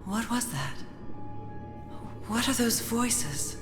What was that? What are those voices?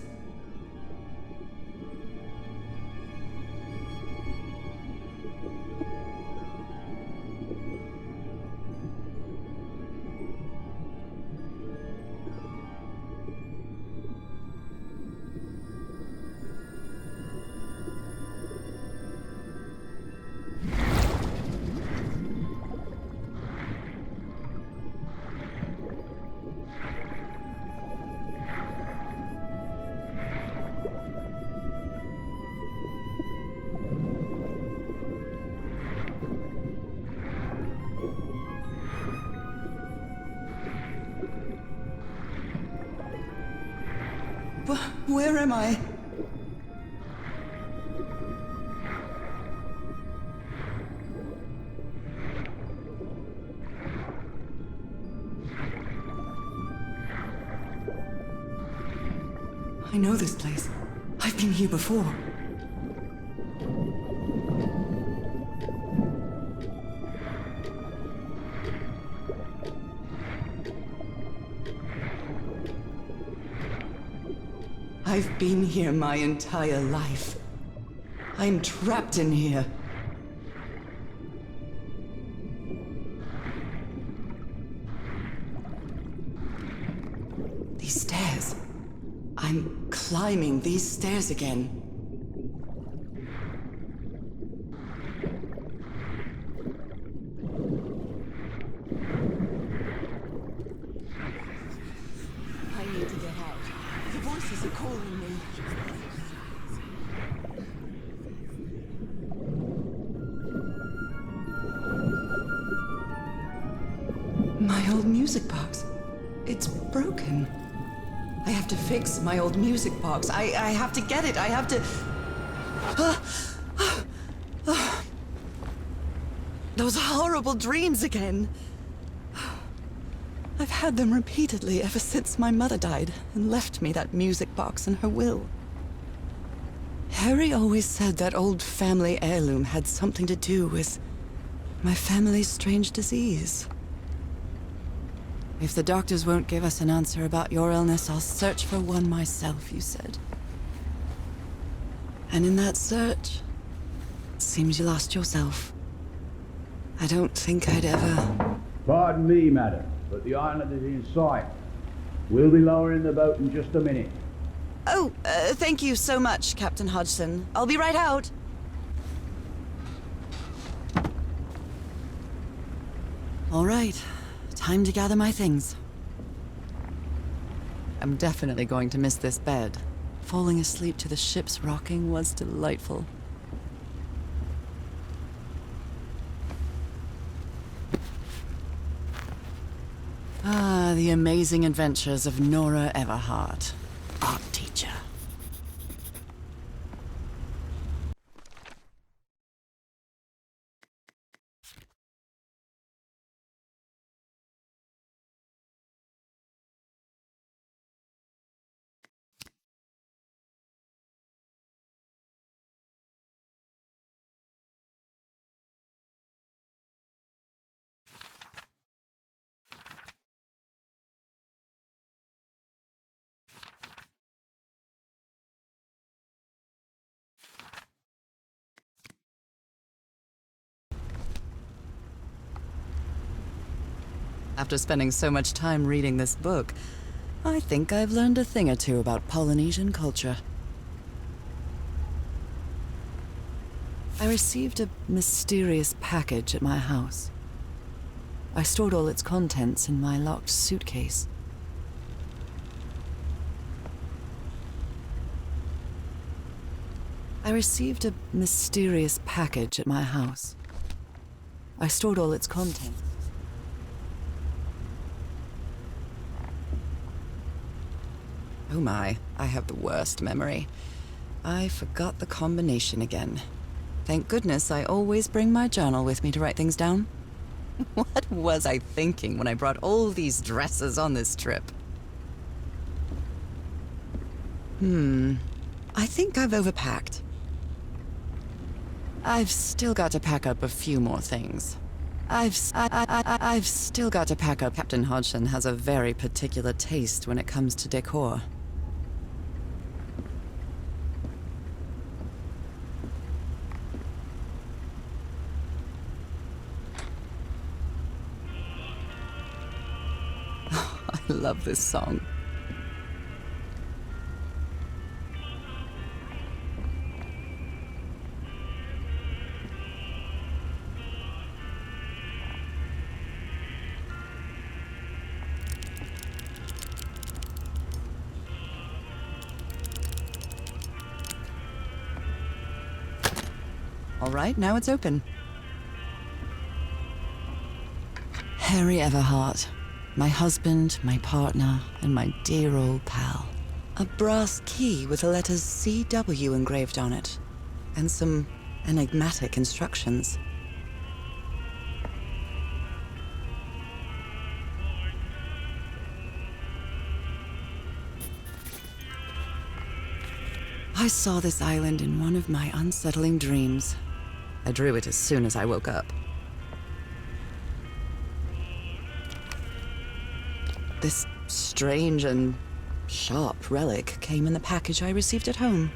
Where am I? I know this place. I've been here before. I've been here my entire life. I'm trapped in here. These stairs. I'm climbing these stairs again. I need to get out. The voices are calling me. My old music box. It's broken. I have to fix my old music box. I have to get it. I have to... Those horrible dreams again. I've had them repeatedly ever since my mother died and left me that music box in her will. Harry always said that old family heirloom had something to do with my family's strange disease. If the doctors won't give us an answer about your illness, I'll search for one myself, you said. And in that search, it seems you lost yourself. I don't think I'd ever... Pardon me, madam, but the island is in sight. We'll be lowering the boat in just a minute. Oh, thank you so much, Captain Hodgson. I'll be right out. All right. Time to gather my things. I'm definitely going to miss this bed. Falling asleep to the ship's rocking was delightful. Ah, the amazing adventures of Nora Everhart, art teacher. After spending so much time reading this book, I think I've learned a thing or two about Polynesian culture. I received a mysterious package at my house. I stored all its contents in my locked suitcase. I received a mysterious package at my house. I stored all its contents. Oh my, I have the worst memory. I forgot the combination again. Thank goodness I always bring my journal with me to write things down. What was I thinking when I brought all these dresses on this trip? I think I've overpacked. I've still got to pack up a few more things. I've still got to pack up. Captain Hodgson has a very particular taste when it comes to decor. I love this song. All right, now it's open. Harry Everhart. My husband, my partner, and my dear old pal. A brass key with the letters CW engraved on it, and some enigmatic instructions. I saw this island in one of my unsettling dreams. I drew it as soon as I woke up. This strange and sharp relic came in the package I received at home.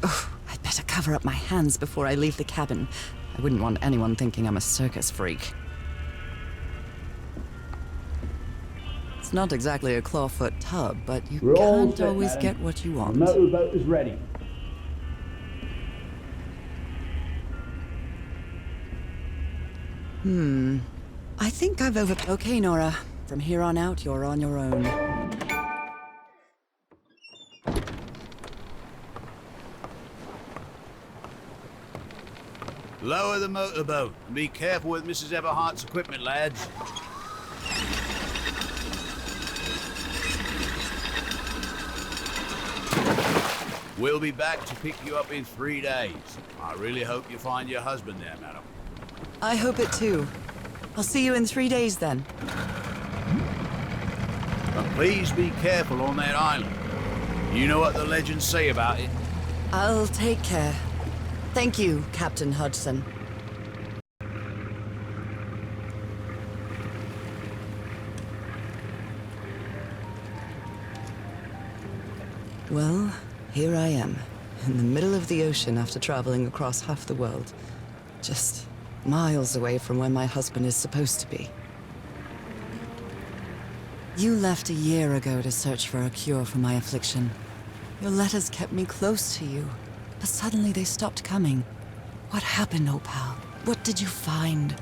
I'd better cover up my hands before I leave the cabin. I wouldn't want anyone thinking I'm a circus freak. It's not exactly a clawfoot tub, but you can't always get what you want. The motorboat is ready. I think I've Okay, Nora. From here on out, you're on your own. Lower the motorboat and be careful with Mrs. Everhart's equipment, lads. We'll be back to pick you up in 3 days. I really hope you find your husband there, madam. I hope it too. I'll see you in 3 days then. But please be careful on that island. You know what the legends say about it. I'll take care. Thank you, Captain Hodgson. Well, here I am, in the middle of the ocean after traveling across half the world. Just miles away from where my husband is supposed to be. You left a year ago to search for a cure for my affliction. Your letters kept me close to you, but suddenly they stopped coming. What happened, Opal? What did you find?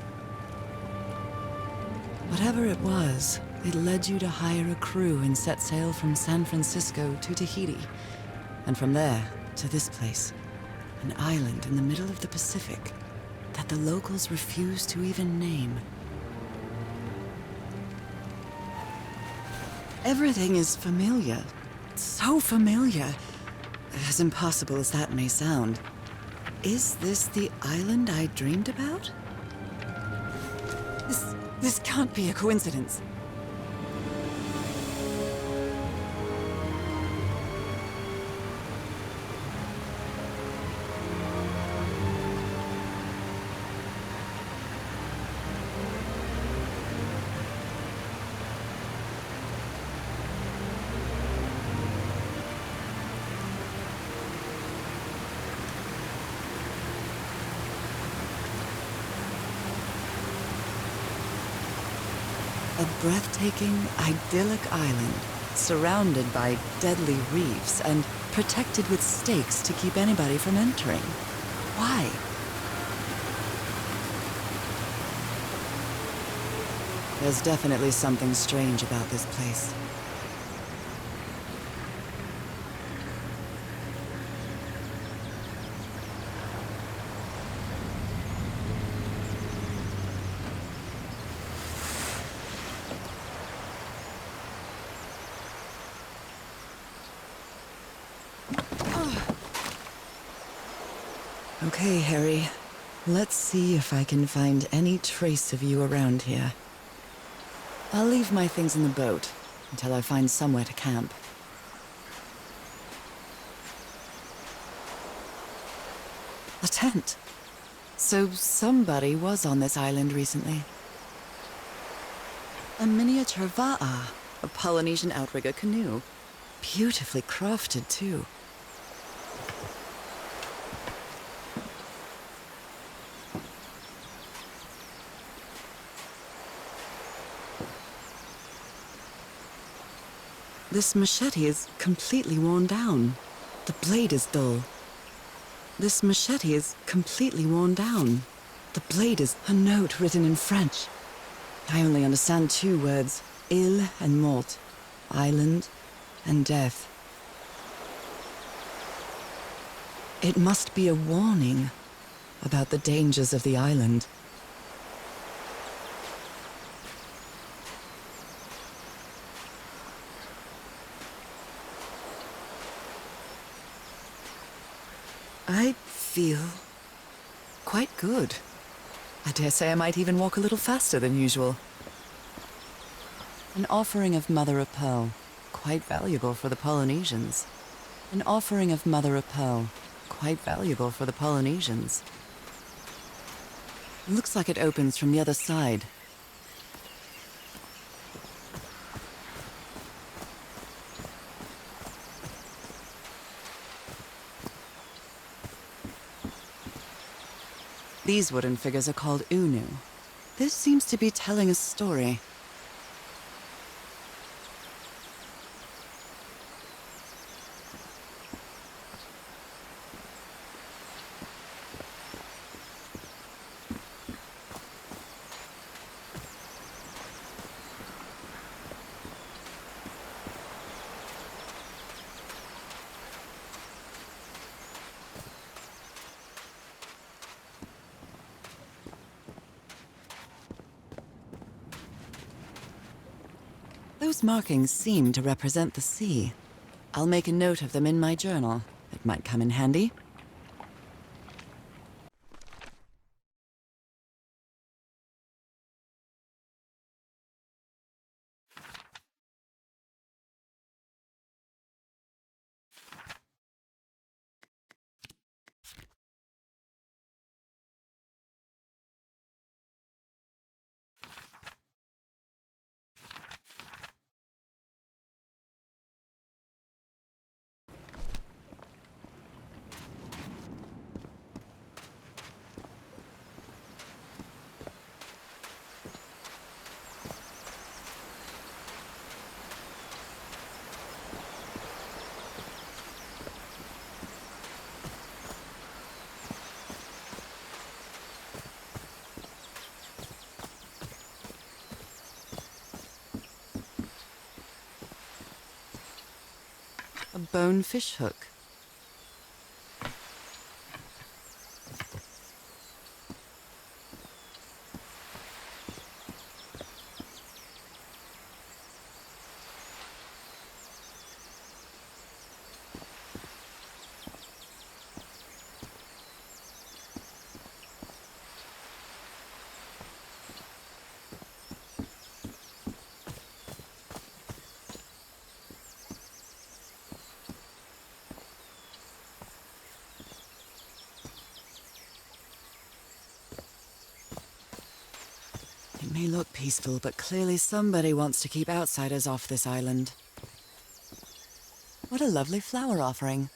Whatever it was, it led you to hire a crew and set sail from San Francisco to Tahiti. And from there to this place, an island in the middle of the Pacific that the locals refuse to even name. Everything is familiar. So familiar. As impossible as that may sound. Is this the island I dreamed about? This can't be a coincidence. A breathtaking, idyllic island, surrounded by deadly reefs and protected with stakes to keep anybody from entering. Why? There's definitely something strange about this place. Okay, Harry. Let's see if I can find any trace of you around here. I'll leave my things in the boat until I find somewhere to camp. A tent. So somebody was on this island recently. A miniature va'a, a Polynesian outrigger canoe. Beautifully crafted, too. This machete is completely worn down. The blade is dull. This machete is completely worn down. The blade is a note written in French. I only understand 2 words, île and mort, island and death. It must be a warning about the dangers of the island. I feel quite good. I dare say I might even walk a little faster than usual. An offering of mother of pearl, quite valuable for the Polynesians. An offering of mother of pearl, quite valuable for the Polynesians. Looks like it opens from the other side. These wooden figures are called unu. This seems to be telling a story. Those markings seem to represent the sea. I'll make a note of them in my journal. It might come in handy. A bone fish hook. It may look peaceful, but clearly somebody wants to keep outsiders off this island. What a lovely flower offering.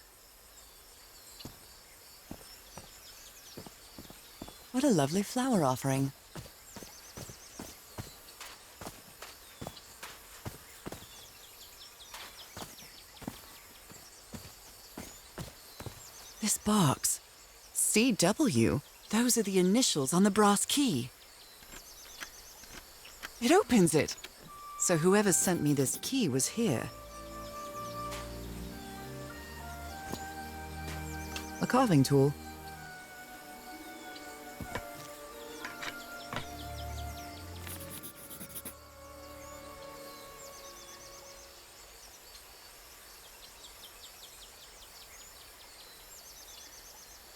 What a lovely flower offering. This box. CW. Those are the initials on the brass key. It opens it. So whoever sent me this key was here. A carving tool.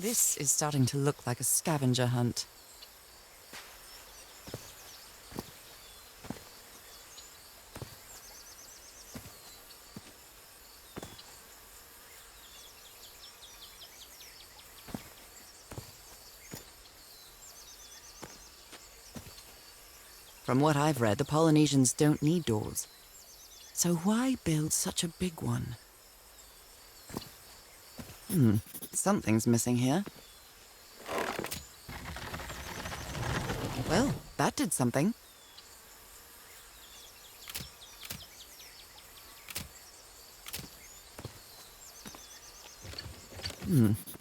This is starting to look like a scavenger hunt. From what I've read, the Polynesians don't need doors. So why build such a big one? Something's missing here. Well, that did something.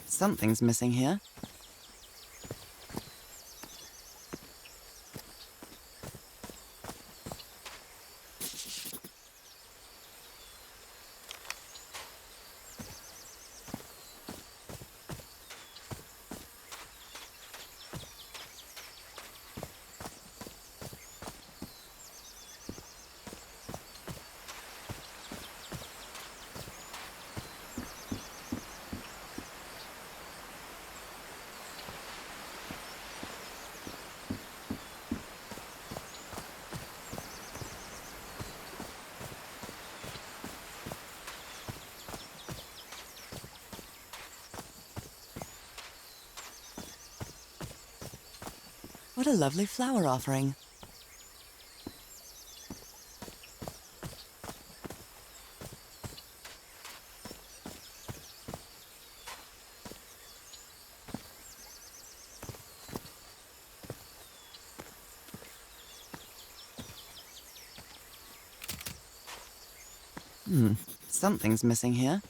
Something's missing here. What a lovely flower offering. Something's missing here.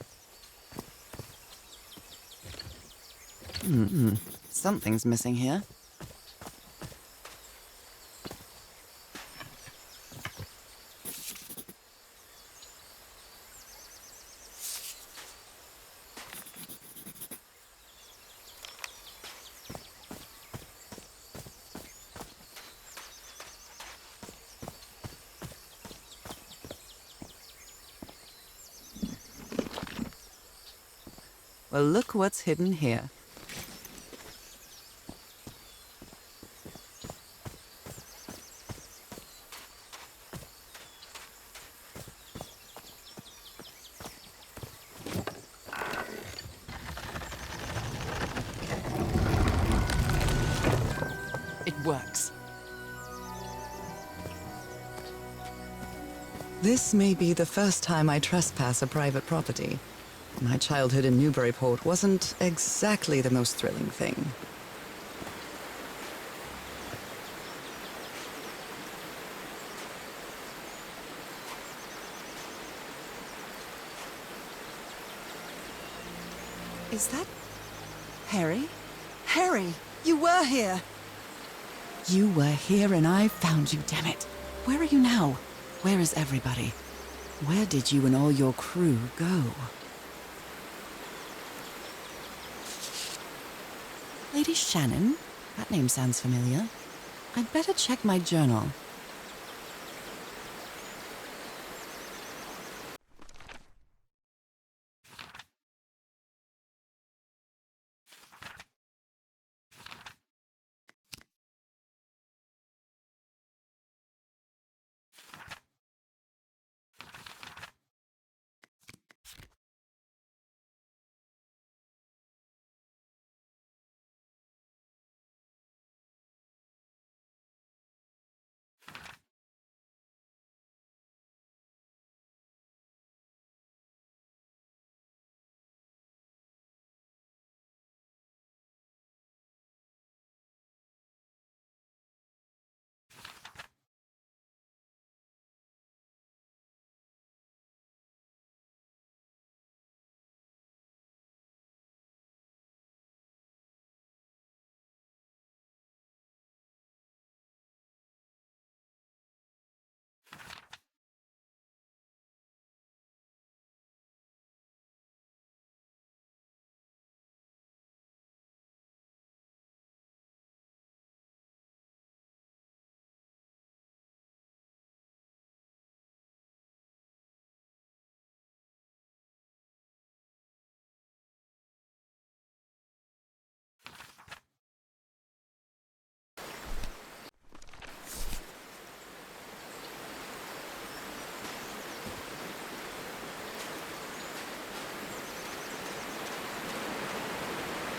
Something's missing here. Well, look what's hidden here. It works. This may be the first time I trespass a private property. My childhood in Newburyport wasn't exactly the most thrilling thing. Is that Harry? Harry, you were here! You were here and I found you, damn it. Where are you now? Where is everybody? Where did you and all your crew go? Lady Shannon? That name sounds familiar. I'd better check my journal.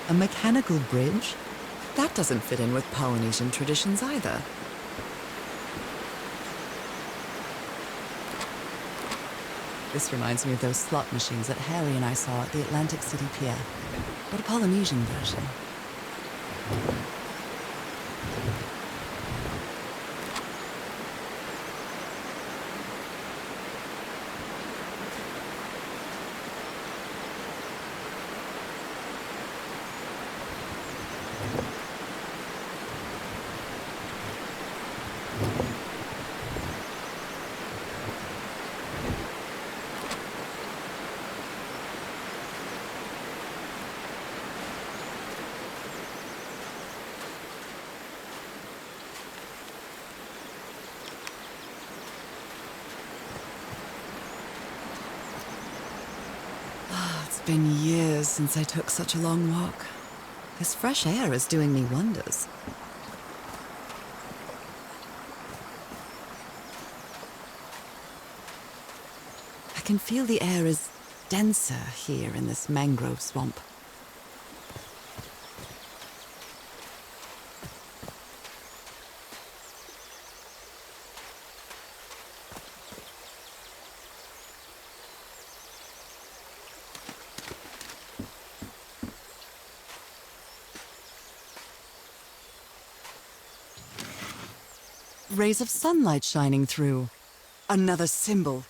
A mechanical bridge? That doesn't fit in with Polynesian traditions either. This reminds me of those slot machines that Harry and I saw at the Atlantic City Pier, but a Polynesian version. It's been years since I took such a long walk. This fresh air is doing me wonders. I can feel the air is denser here in this mangrove swamp. Rays of sunlight shining through. Another symbol.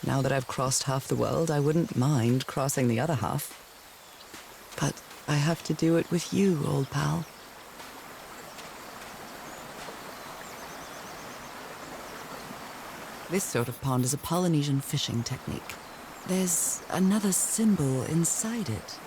Now that I've crossed half the world, I wouldn't mind crossing the other half. But I have to do it with you, old pal. This sort of pond is a Polynesian fishing technique. There's another symbol inside it.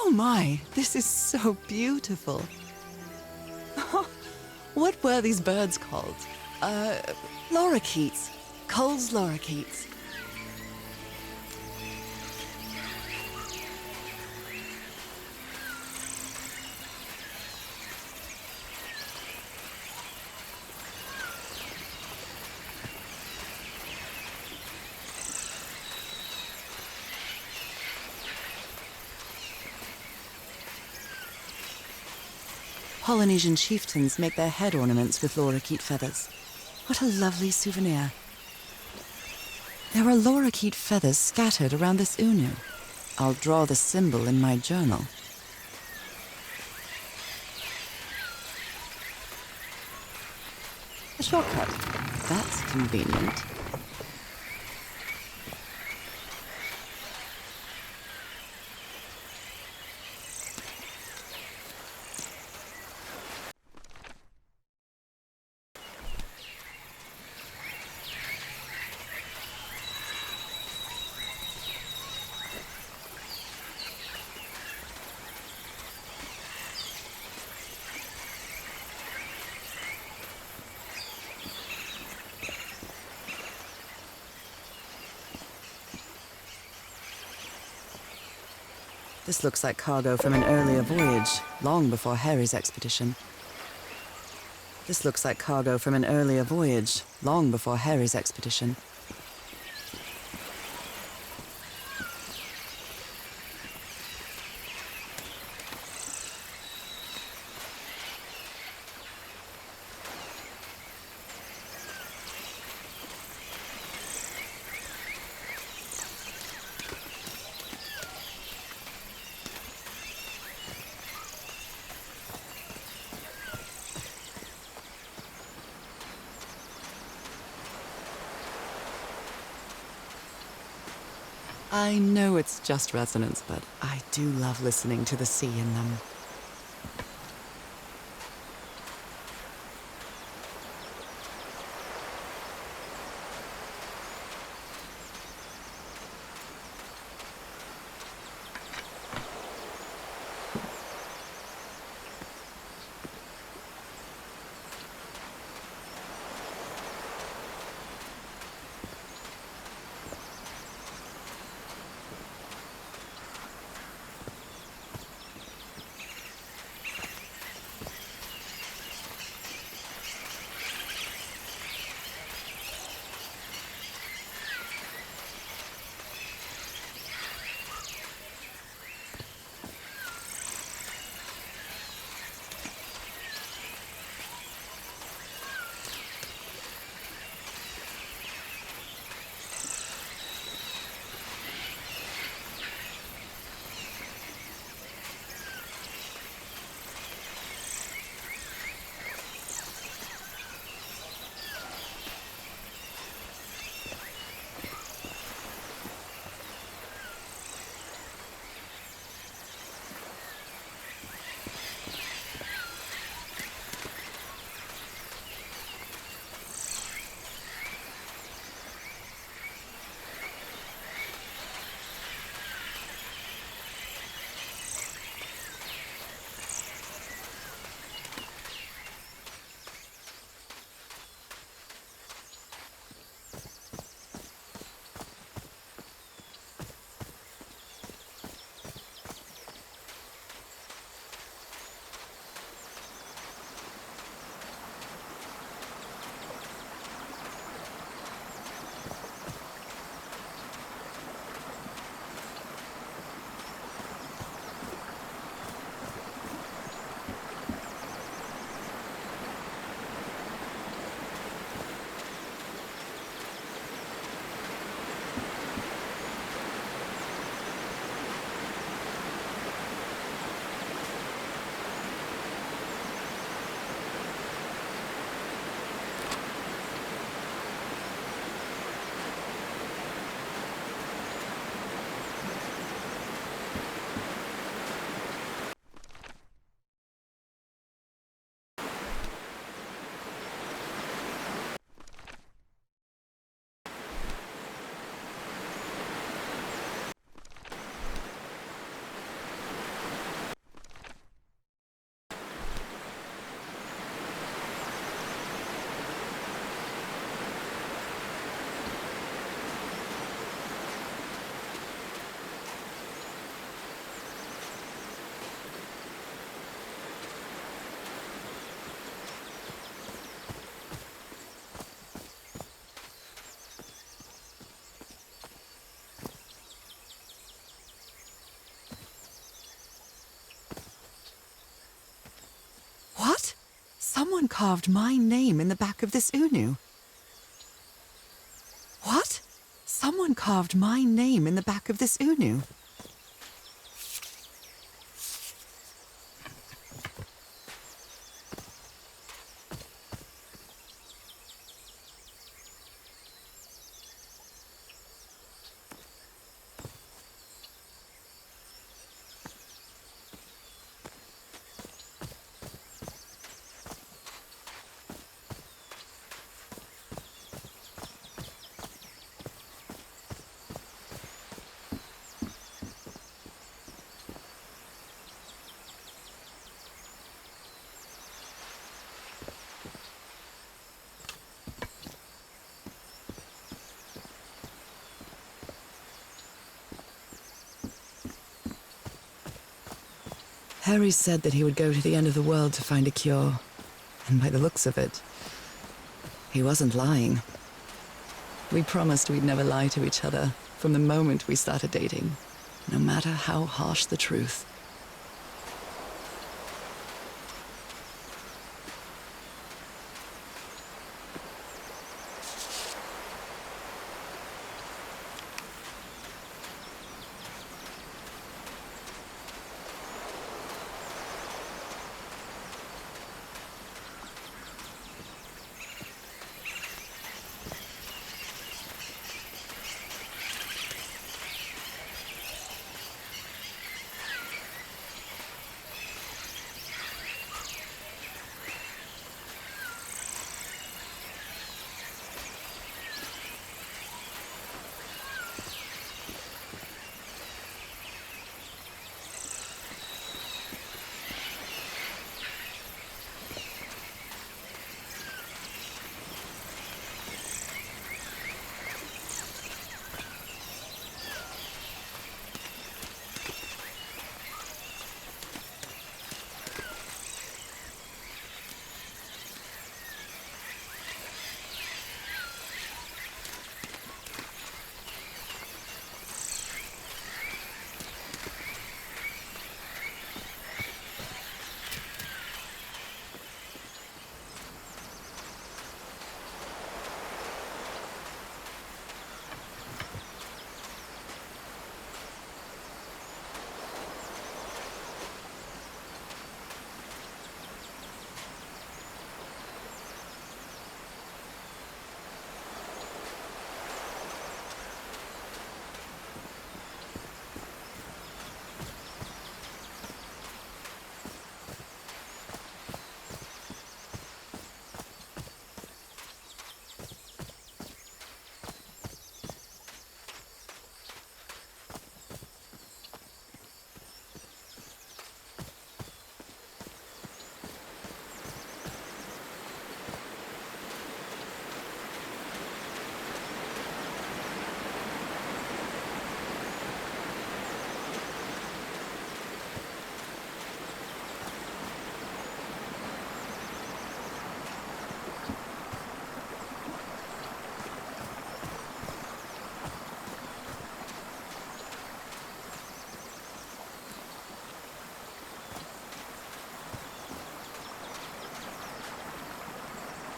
Oh my, this is so beautiful. What were these birds called? Lorikeets. Cole's lorikeets. Polynesian chieftains make their head ornaments with lorikeet feathers. What a lovely souvenir. There are lorikeet feathers scattered around this unu. I'll draw the symbol in my journal. A shortcut. That's convenient. This looks like cargo from an earlier voyage, long before Harry's expedition. This looks like cargo from an earlier voyage, long before Harry's expedition. I know it's just resonance, but I do love listening to the sea in them. What? Someone carved my name in the back of this Unu. What? Someone carved my name in the back of this Unu. Harry said that he would go to the end of the world to find a cure. And by the looks of it, he wasn't lying. We promised we'd never lie to each other from the moment we started dating, no matter how harsh the truth.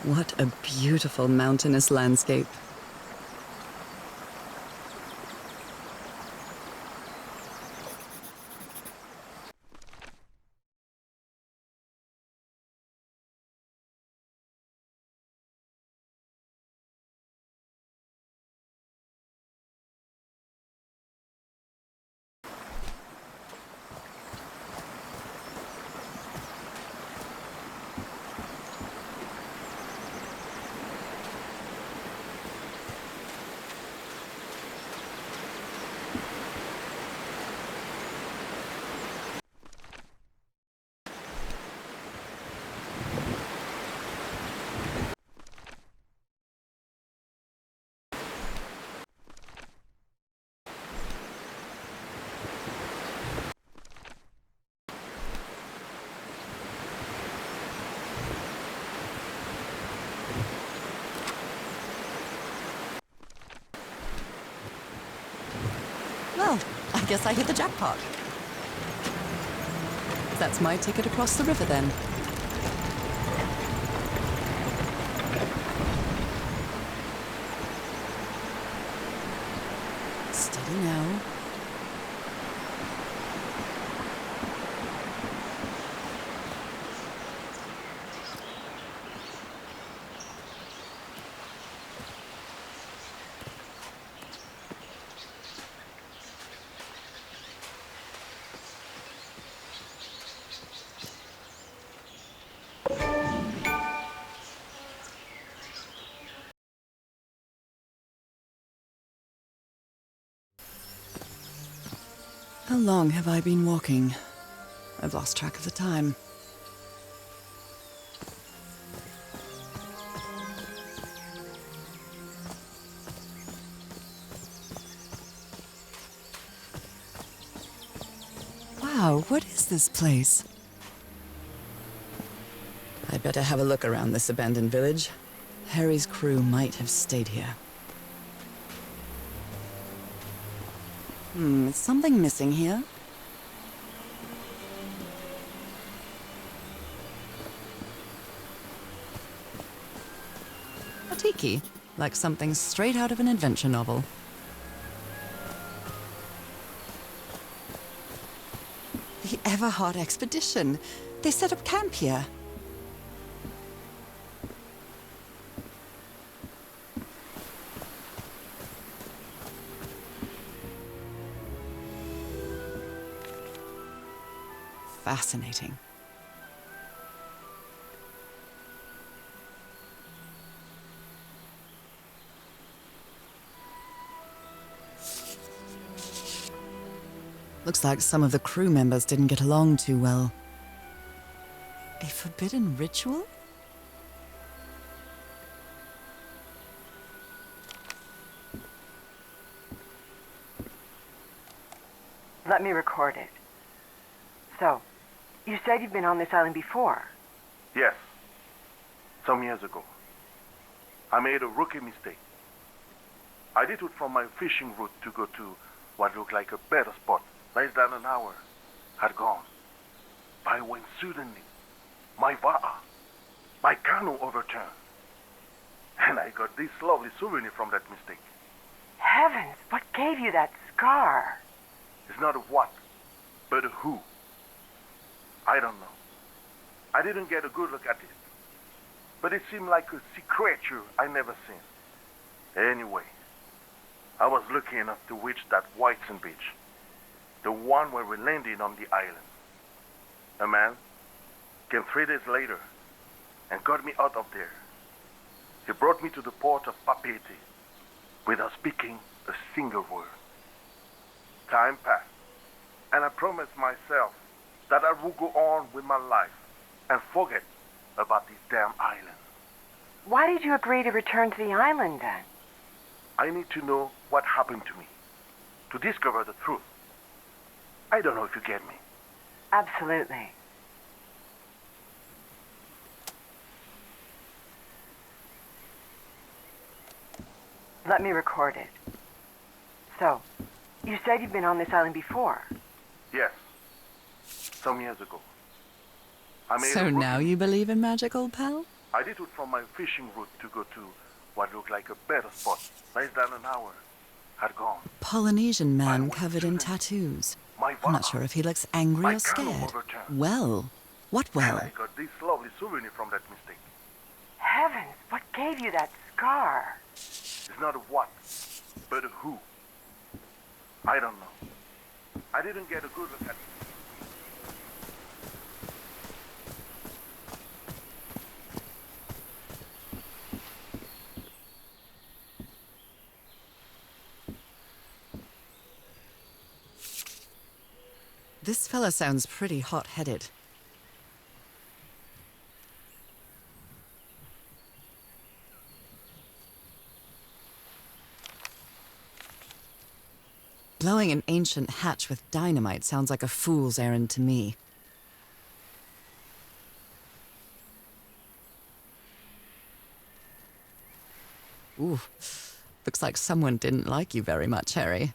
What a beautiful mountainous landscape. Well, I guess I hit the jackpot. That's my ticket across the river then. Steady now. How long have I been walking? I've lost track of the time. Wow, what is this place? I'd better have a look around this abandoned village. Harry's crew might have stayed here. Is something missing here? A tiki, like something straight out of an adventure novel. The Everhard expedition. They set up camp here. Fascinating. Looks like some of the crew members didn't get along too well. A forbidden ritual? Let me record it. So, you said you've been on this island before. Yes. Some years ago. I made a rookie mistake. I detoed from my fishing route to go to what looked like a better spot. Less than an hour had gone. But when suddenly, my va'a, my canoe overturned. And I got this lovely souvenir from that mistake. Heavens, what gave you that scar? It's not a what, but a who. I don't know. I didn't get a good look at it. But it seemed like a sea creature I never seen. Anyway, I was lucky enough to reach that Whitesand beach. The one where we landed on the island. A man came 3 days later and got me out of there. He brought me to the port of Papeete without speaking a single word. Time passed, and I promised myself that I would go on with my life and forget about this damn island. Why did you agree to return to the island then? I need to know what happened to me, to discover the truth. I don't know if you get me. Absolutely. Let me record it. So, you said you've been on this island before. Yes. Some years ago. I made So a now rookie- you believe in magic, old pal? I detoed from my fishing route to go to what looked like a better spot. Less than an hour had gone. Polynesian I man was covered in suddenly tattoos. my I'm not vow. sure if he looks angry My or canoe scared. overturned. Well, what And well? I got this lovely souvenir from that mistake. Heavens, what gave you that scar? It's not a what, but a who. I don't know. I didn't get a good look at it. This fella sounds pretty hot-headed. Blowing an ancient hatch with dynamite sounds like a fool's errand to me. Ooh, looks like someone didn't like you very much, Harry.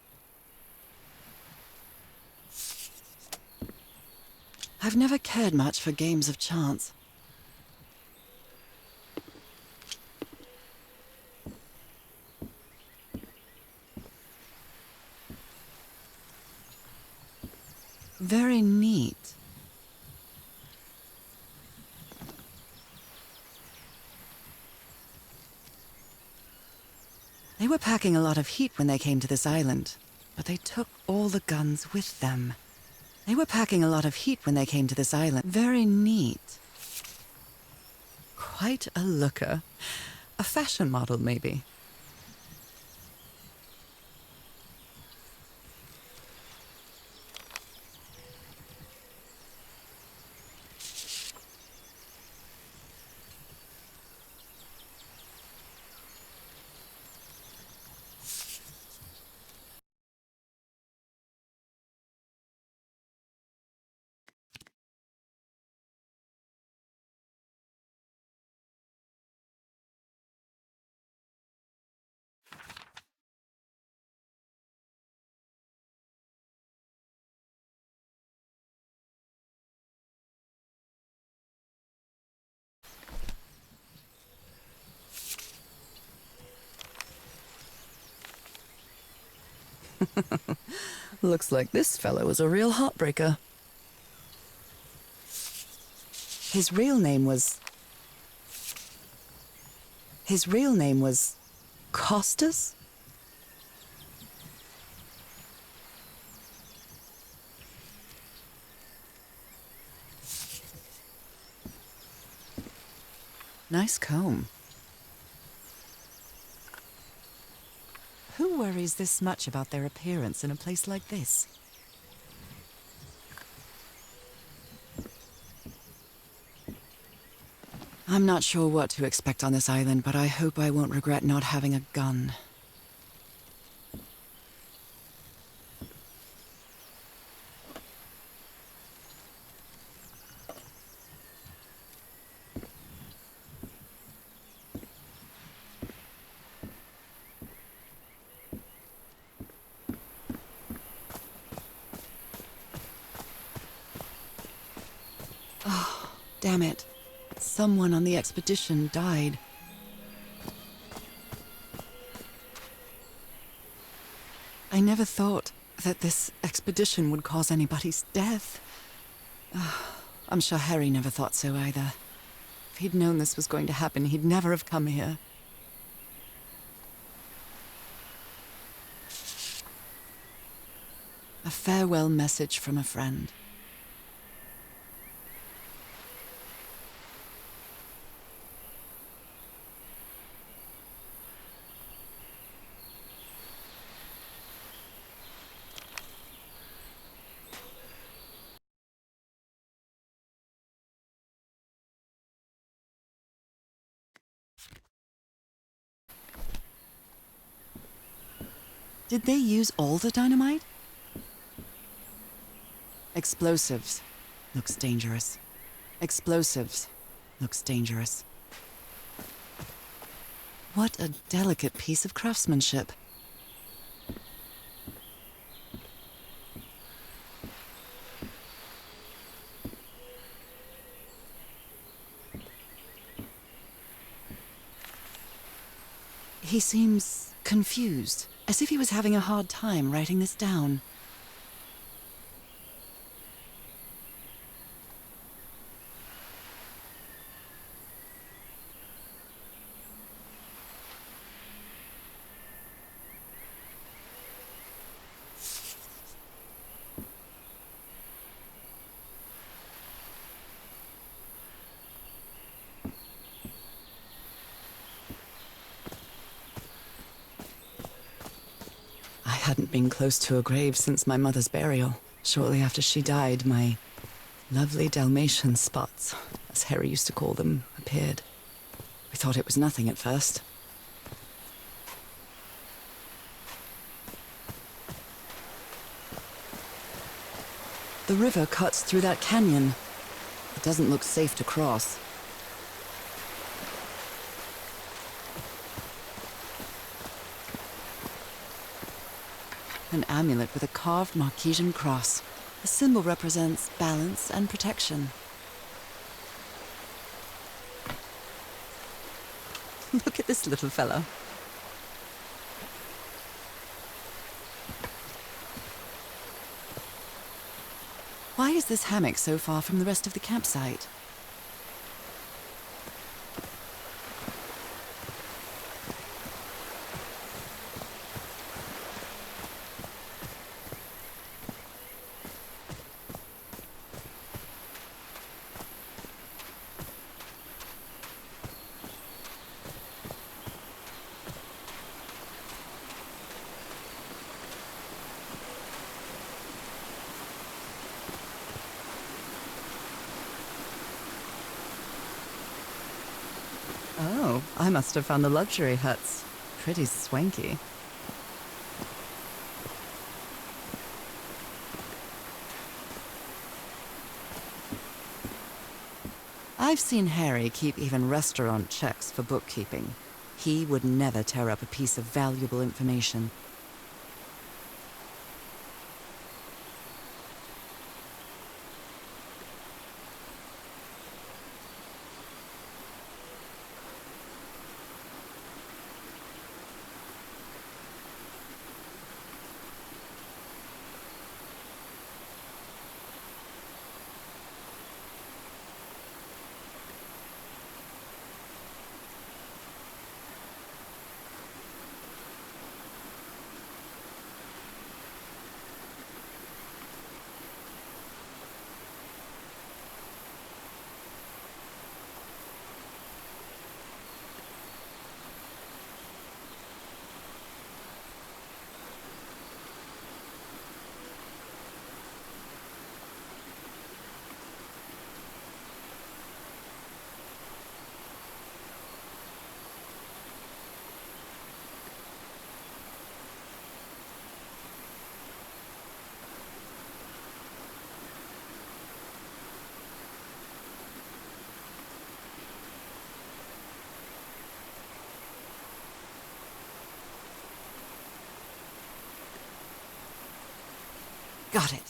I've never cared much for games of chance. Very neat. They were packing a lot of heat when they came to this island, but they took all the guns with them. They were packing a lot of heat when they came to this island. Very neat. Quite a looker. A fashion model, maybe. Looks like this fellow is a real heartbreaker. His real name was Costas? Nice comb. Who worries this much about their appearance in a place like this? I'm not sure what to expect on this island, but I hope I won't regret not having a gun. Oh, damn it. Someone on the expedition died. I never thought that this expedition would cause anybody's death. I'm sure Harry never thought so either. If he'd known this was going to happen, he'd never have come here. A farewell message from a friend. Did they use all the dynamite? Explosives. Looks dangerous. Explosives. Looks dangerous. What a delicate piece of craftsmanship. He seems confused, as if he was having a hard time writing this down. I hadn't been close to a grave since my mother's burial. Shortly after she died, my lovely Dalmatian spots, as Harry used to call them, appeared. We thought it was nothing at first. The river cuts through that canyon. It doesn't look safe to cross. An amulet with a carved Marquesian cross. The symbol represents balance and protection. Look at this little fellow. Why is this hammock so far from the rest of the campsite? Oh, I must have found the luxury huts. Pretty swanky. I've seen Harry keep even restaurant checks for bookkeeping. He would never tear up a piece of valuable information. Got it.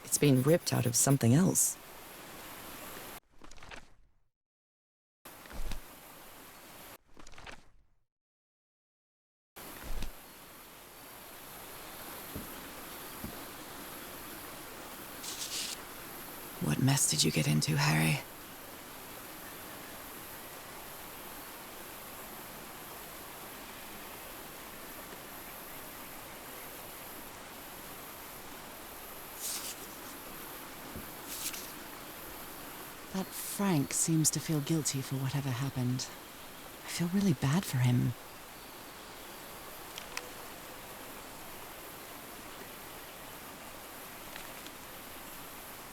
It's been ripped out of something else. What mess did you get into, Harry? That Frank seems to feel guilty for whatever happened. I feel really bad for him.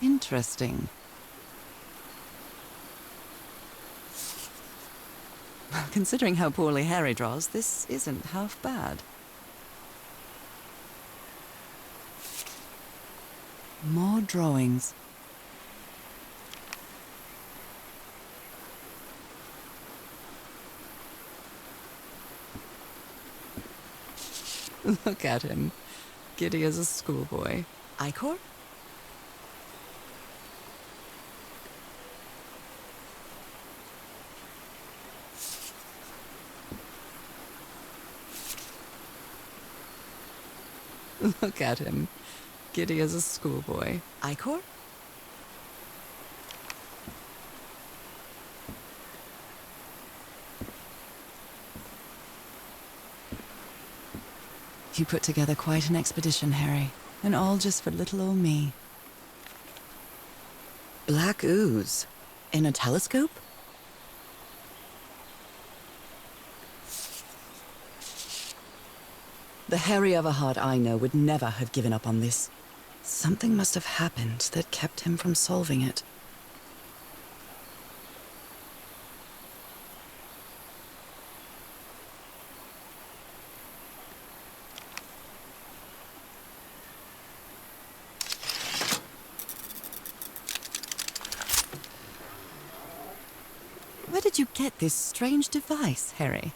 Interesting. Considering how poorly Harry draws, this isn't half bad. More drawings. Look at him. Giddy as a schoolboy. Icor? Look at him. Giddy as a schoolboy. Icor? You put together quite an expedition, Harry. And all just for little old me. Black ooze. In a telescope? The Harry Everhard I know would never have given up on this. Something must have happened that kept him from solving it. Where did you get this strange device, Harry?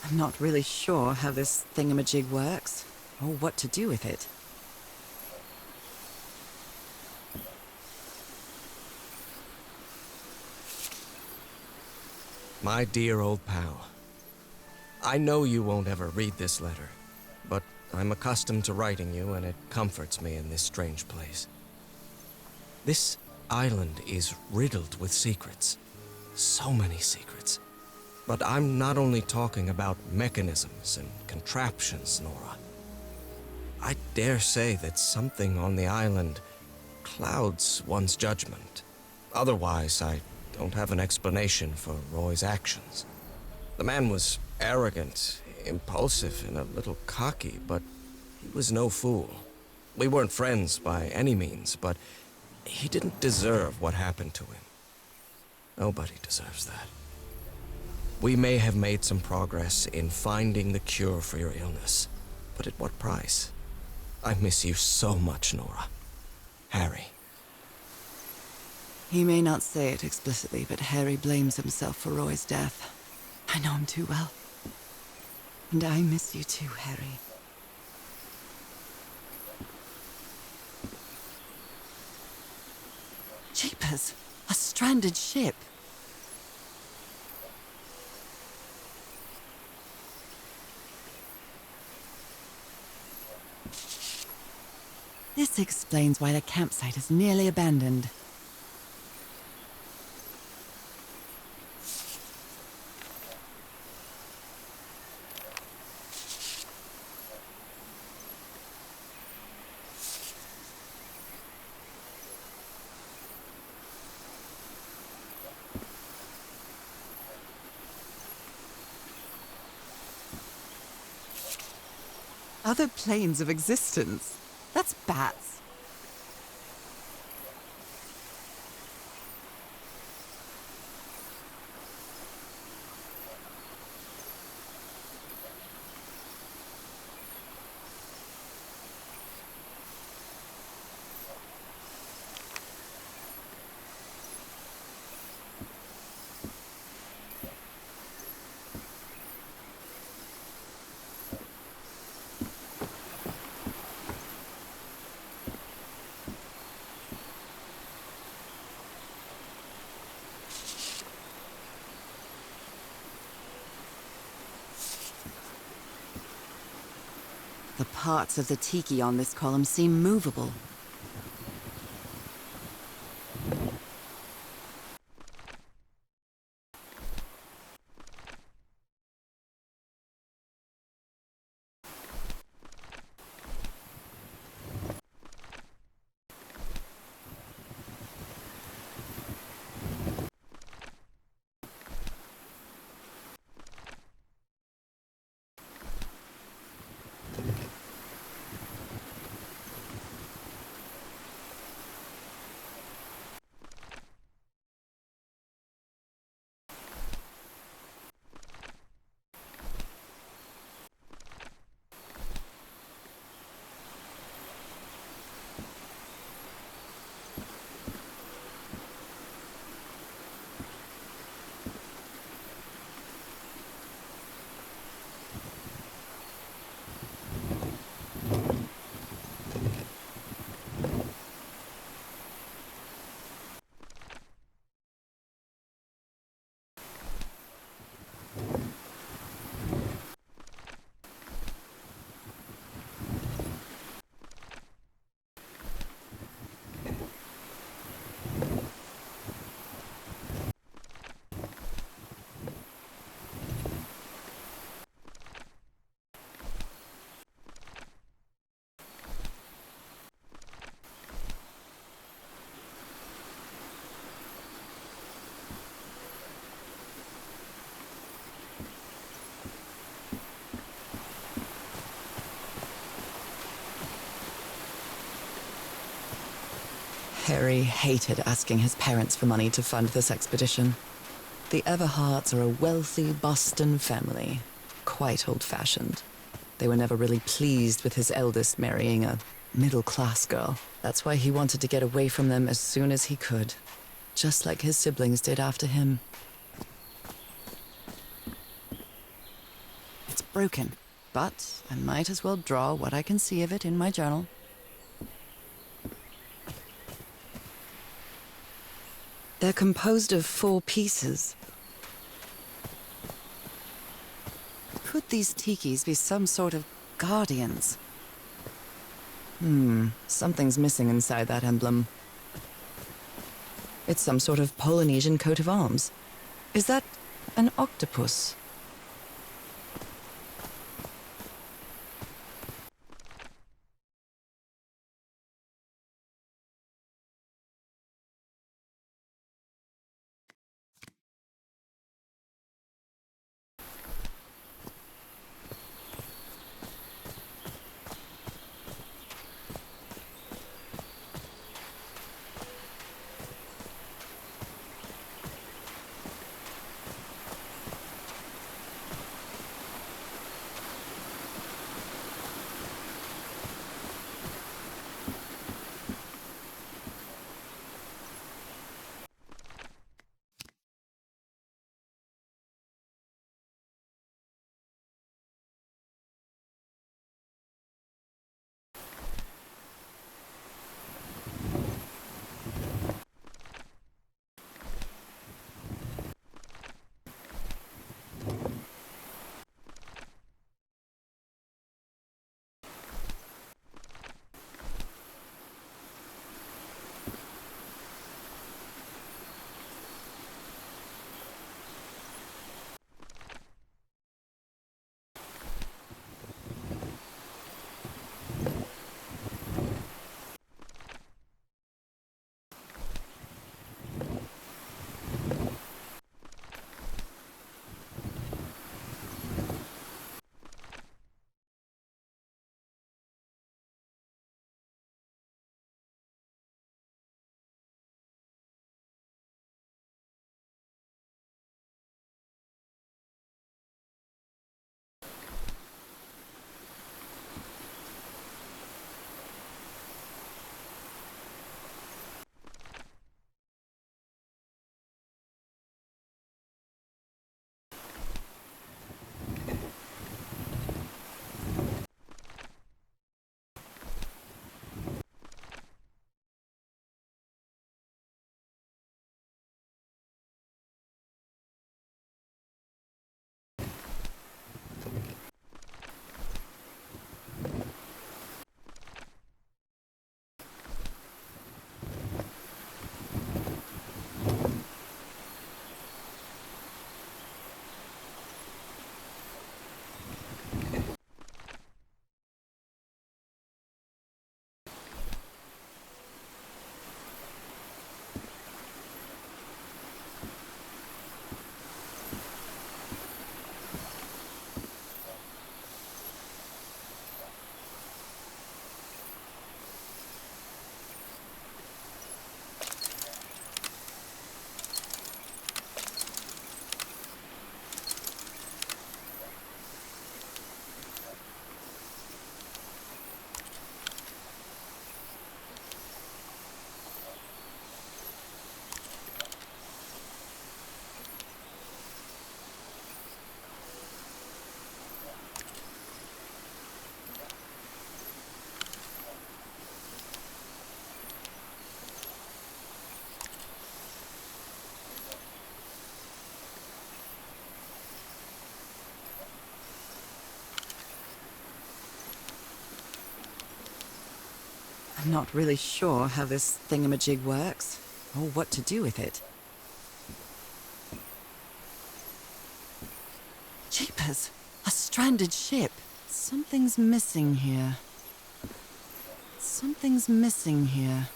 I'm not really sure how this thingamajig works, or what to do with it. My dear old pal, I know you won't ever read this letter, but I'm accustomed to writing you and it comforts me in this strange place. This island is riddled with secrets. So many secrets. But I'm not only talking about mechanisms and contraptions, Nora. I dare say that something on the island clouds one's judgment. Otherwise, I don't have an explanation for Roy's actions. The man was arrogant, impulsive, and a little cocky, but he was no fool. We weren't friends by any means, but he didn't deserve what happened to him. Nobody deserves that. We may have made some progress in finding the cure for your illness, but at what price? I miss you so much, Nora. Harry. He may not say it explicitly, but Harry blames himself for Roy's death. I know him too well. And I miss you too, Harry. Jeepers! A stranded ship! This explains why the campsite is nearly abandoned. Other planes of existence? That's bats. The parts of the tiki on this column seem movable. Harry hated asking his parents for money to fund this expedition. The Everharts are a wealthy Boston family, quite old-fashioned. They were never really pleased with his eldest marrying a middle-class girl. That's why he wanted to get away from them as soon as he could, just like his siblings did after him. It's broken, but I might as well draw what I can see of it in my journal. They're composed of 4 pieces. Could these tikis be some sort of guardians? Something's missing inside that emblem. It's some sort of Polynesian coat of arms. Is that an octopus? Not really sure how this thingamajig works, or what to do with it. Jeepers! A stranded ship! Something's missing here. Something's missing here.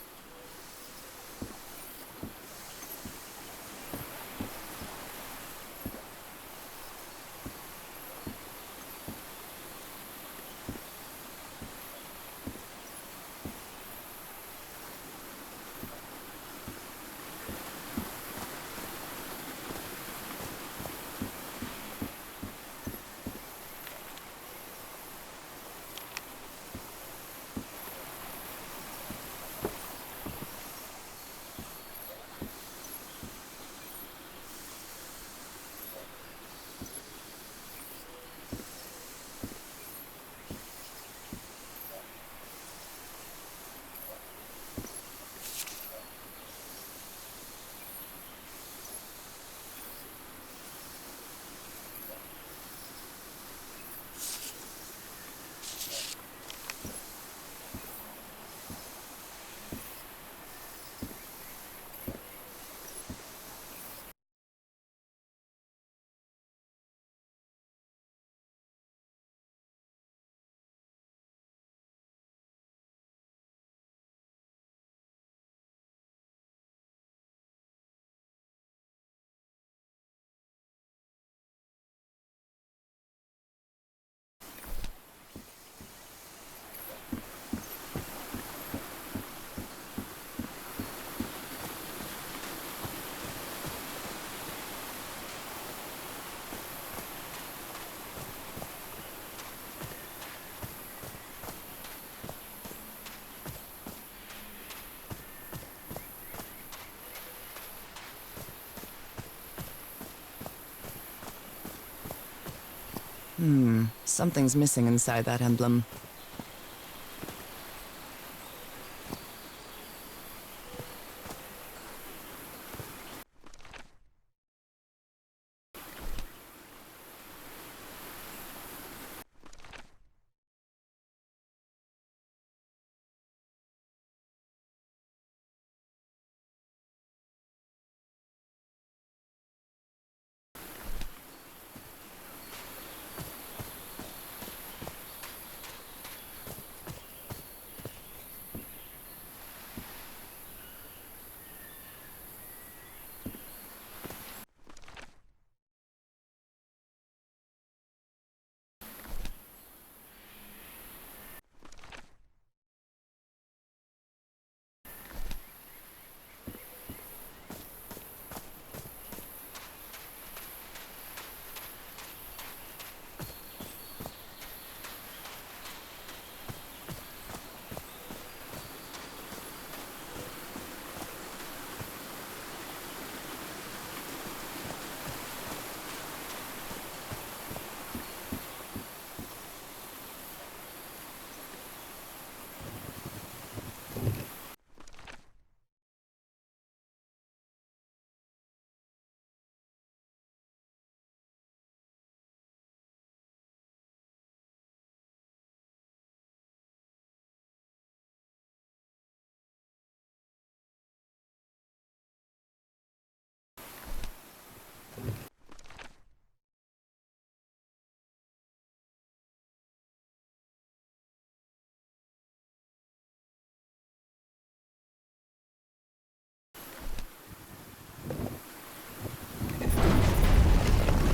Something's missing inside that emblem.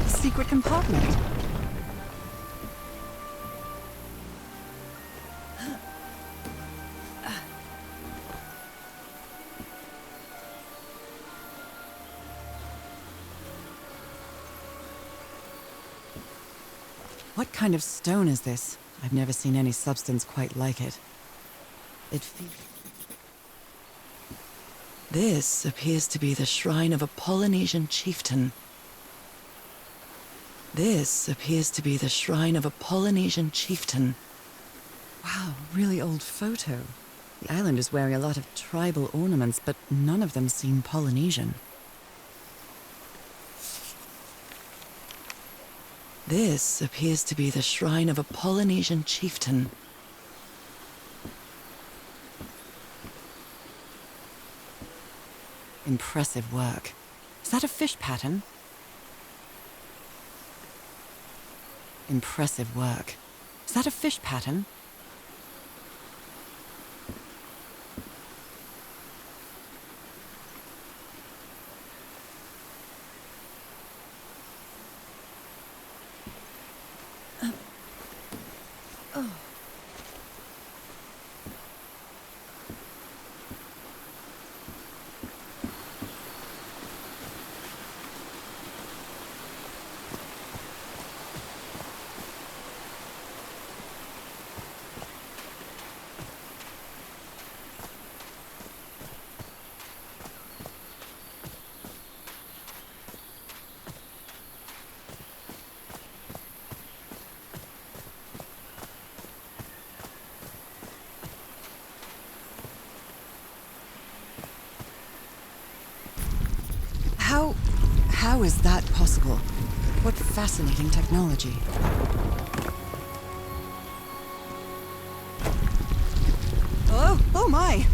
Secret compartment. What kind of stone is this? I've never seen any substance quite like it. This appears to be the shrine of a Polynesian chieftain. This appears to be the shrine of a Polynesian chieftain. Wow, really old photo. The island is wearing a lot of tribal ornaments, but none of them seem Polynesian. This appears to be the shrine of a Polynesian chieftain. Impressive work. Is that a fish pattern? Impressive work. Is that a fish pattern? How is that possible? What fascinating technology. Oh my!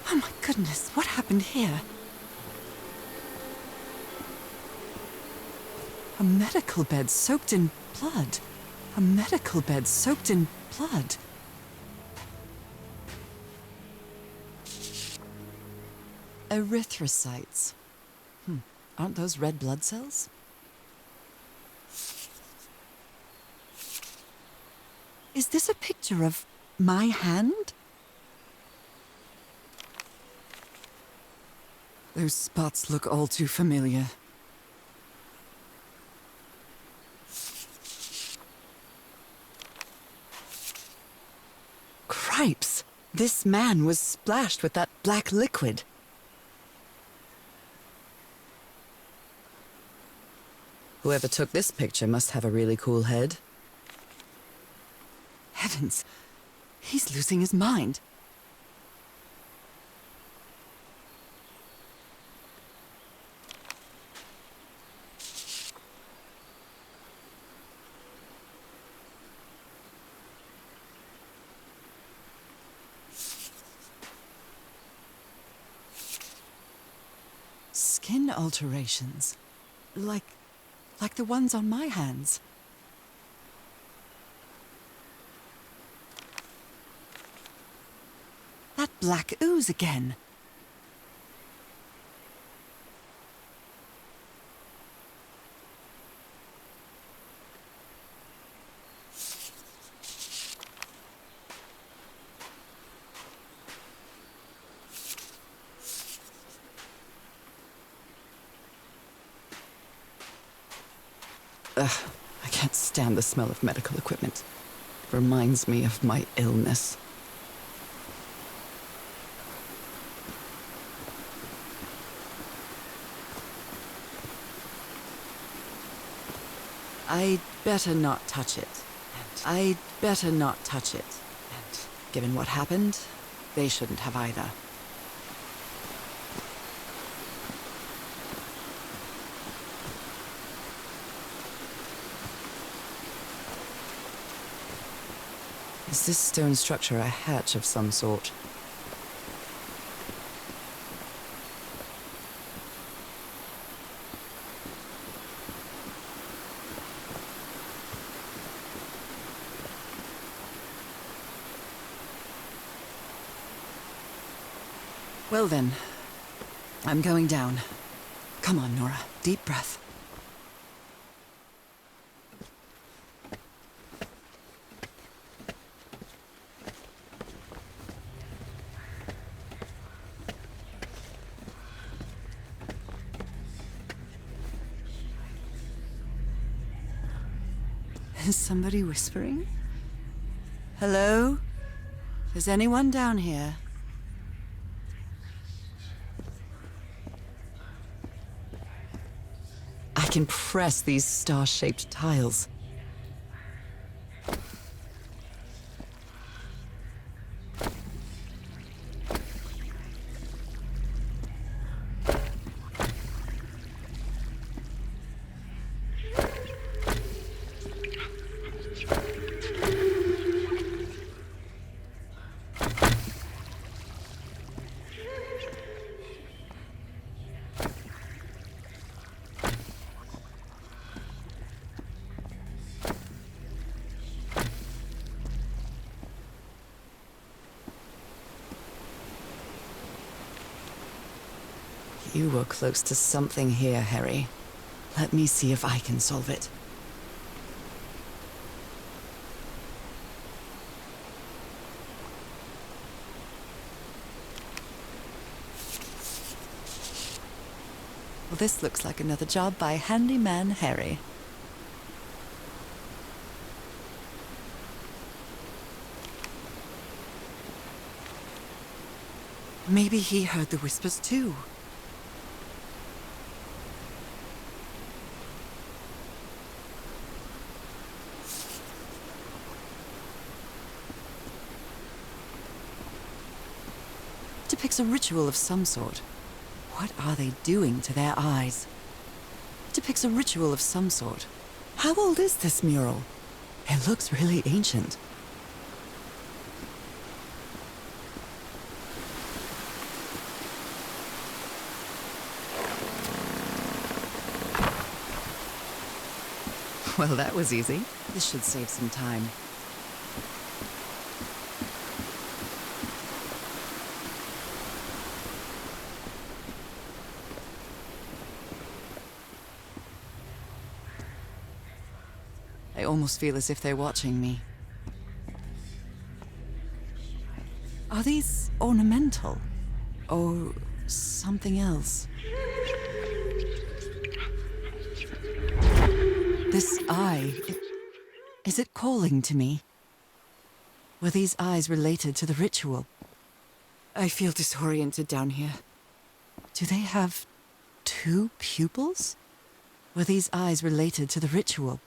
Oh my goodness, what happened here? A medical bed soaked in blood. A medical bed soaked in blood. Erythrocytes. Aren't those red blood cells? Is this a picture of my hand? Those spots look all too familiar. Cripes! This man was splashed with that black liquid. Whoever took this picture must have a really cool head. Heavens! He's losing his mind. Skin alterations. Like the ones on my hands. That black ooze again. Ugh, I can't stand the smell of medical equipment. It reminds me of my illness. I'd better not touch it. I'd better not touch it. And given what happened, they shouldn't have either. Is this stone structure a hatch of some sort? Well then, I'm going down. Come on, Nora. Deep breath. Is somebody whispering? Hello? Is anyone down here? I can press these star-shaped tiles. You were close to something here, Harry. Let me see if I can solve it. Well, this looks like another job by Handyman Harry. Maybe he heard the whispers too. Depicts a ritual of some sort. What are they doing to their eyes? Depicts a ritual of some sort. How old is this mural? It looks really ancient. Well, that was easy. This should save some time. I almost feel as if they're watching me. Are these ornamental? Or something else? This eye, is it calling to me? Were these eyes related to the ritual? I feel disoriented down here. Do they have 2 pupils? Were these eyes related to the ritual?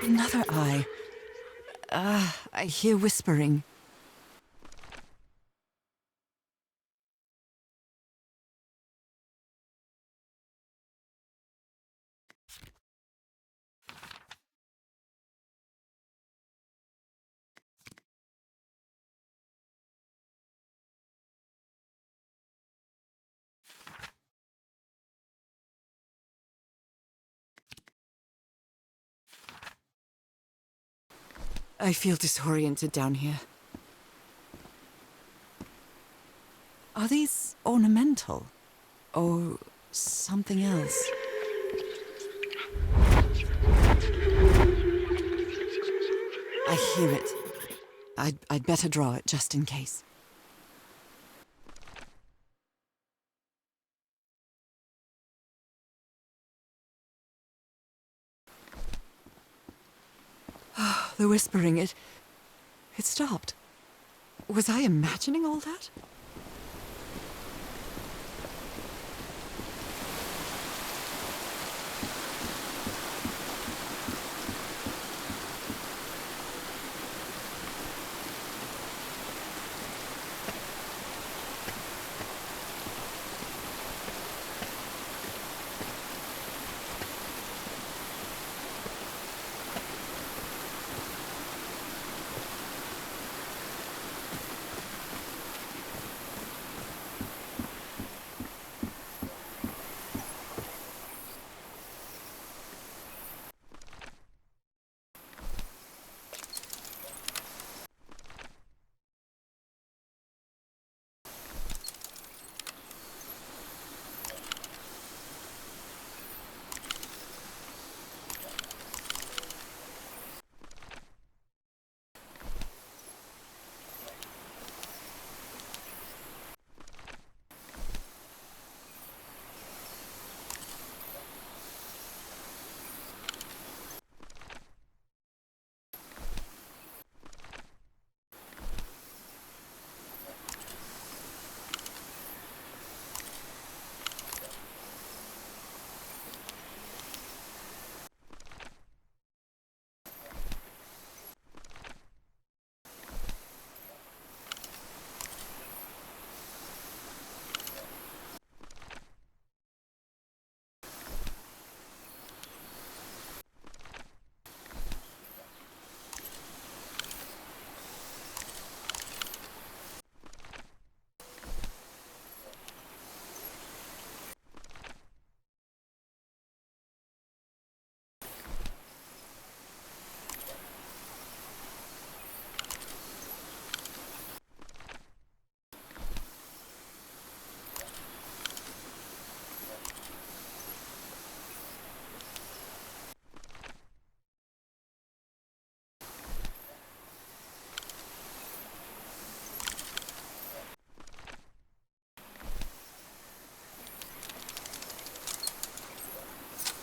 Another eye. I hear whispering. I feel disoriented down here. Are these ornamental? Or something else? I hear it. I'd better draw it just in case. The whispering, it stopped. Was I imagining all that?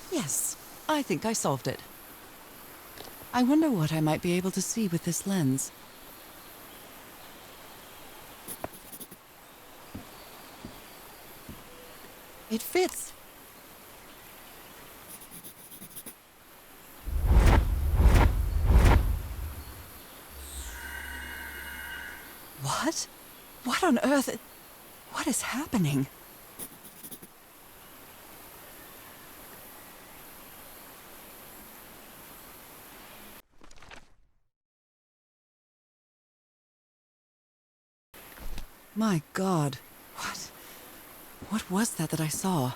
Yes, I think I solved it. I wonder what I might be able to see with this lens. It fits. What? What on earth? What is happening? My God. What was that I saw?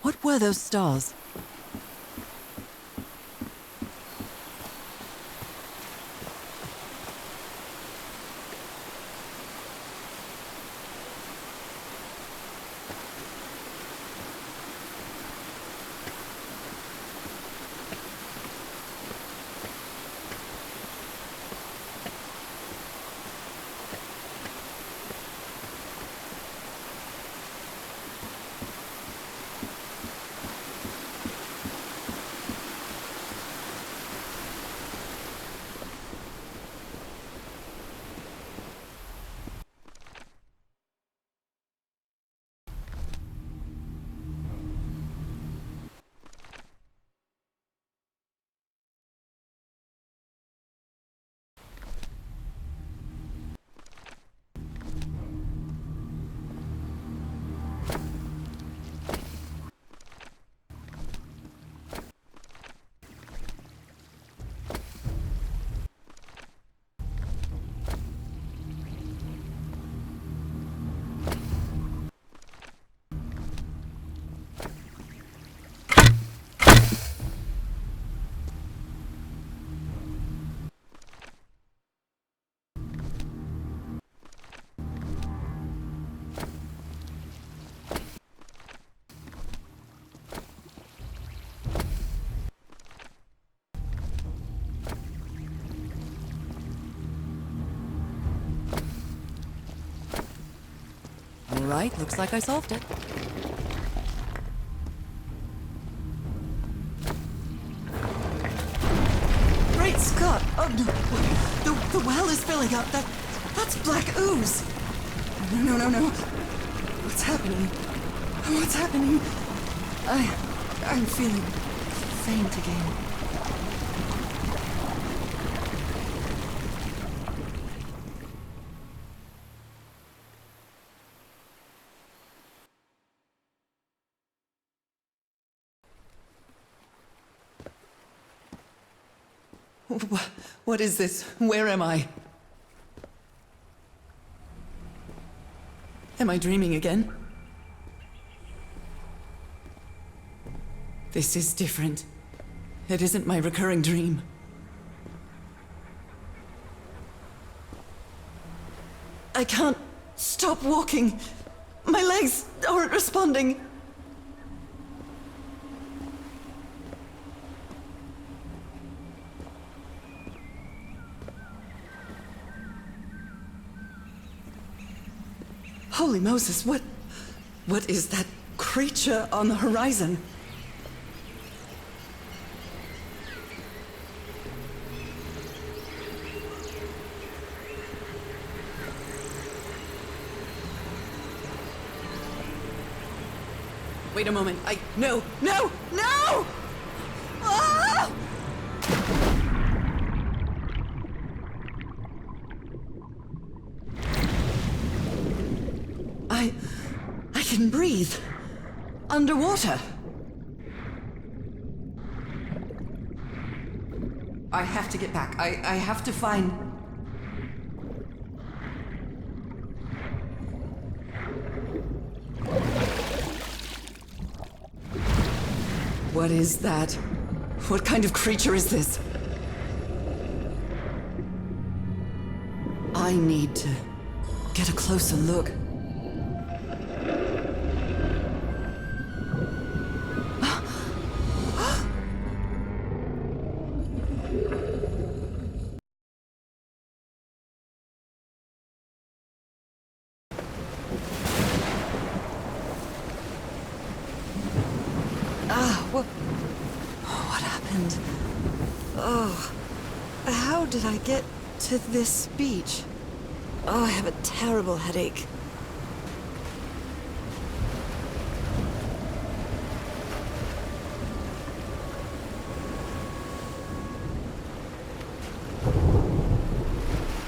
What were those stars? right, looks like I solved it. Great Scott! Oh no! The well is filling up. That's black ooze! No. What's happening? What's happening? I'm feeling faint again. What is this? Where am I? Am I dreaming again? This is different. It isn't my recurring dream. I can't stop walking. My legs aren't responding. Holy Moses, what is that creature on the horizon? Wait a moment, no! Ah! I can breathe. Underwater. I have to get back. I have to find... What is that? What kind of creature is this? I need to get a closer look. What happened? Oh, how did I get to this beach? Oh, I have a terrible headache.